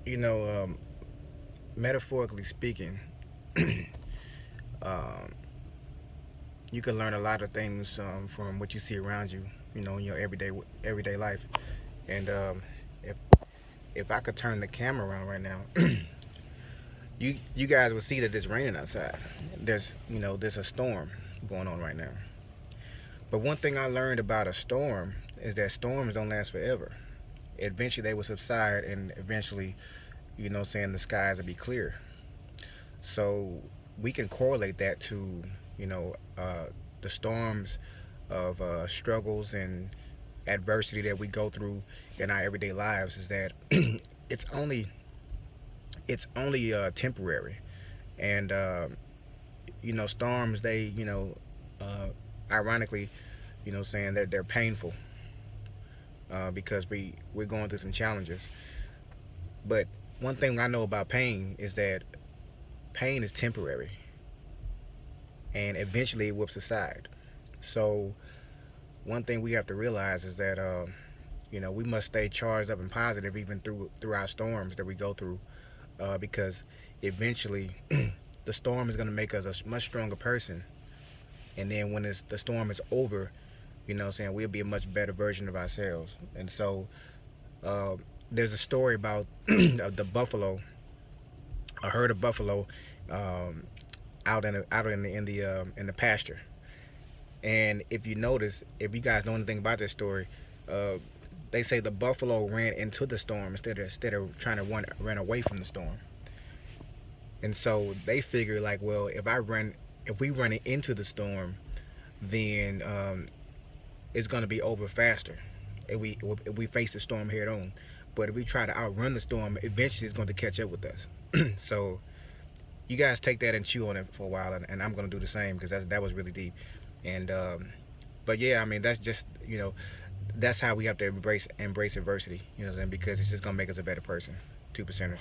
you know, metaphorically speaking, um, you can learn a lot of things from what you see around you. You know, in your everyday life. And if if I could turn the camera around right now, you guys would see that it's raining outside. There's a storm going on right now. But one thing I learned about a storm is that storms don't last forever. Eventually they will subside, and eventually, saying the skies will be clear. So we can correlate that to, you know, the storms of struggles and adversity that we go through in our everyday lives. Is that it's only temporary, and storms, they, ironically, saying that they're painful, because we're going through some challenges. But one thing I know about pain is that pain is temporary, and eventually it whips aside. So one thing we have to realize is that we must stay charged up and positive even through our storms that we go through, because eventually the storm is going to make us a much stronger person. And then when the storm is over, we'll be a much better version of ourselves. And so uh, there's a story about the buffalo, a herd of buffalo, um, out in the pasture. And if you notice, if you guys know anything about this story, uh, they say the buffalo ran into the storm instead of trying to run away from the storm. And so they figure, like, well, if we run into the storm, then it's gonna be over faster. If we face the storm head on. But if we try to outrun the storm, eventually it's going to catch up with us. So you guys take that and chew on it for a while, and I'm going to do the same, because that was really deep. And but yeah, I mean, that's just, that's how we have to embrace adversity. You know what I'm saying? Because it's just going to make us a better person. 2%ers.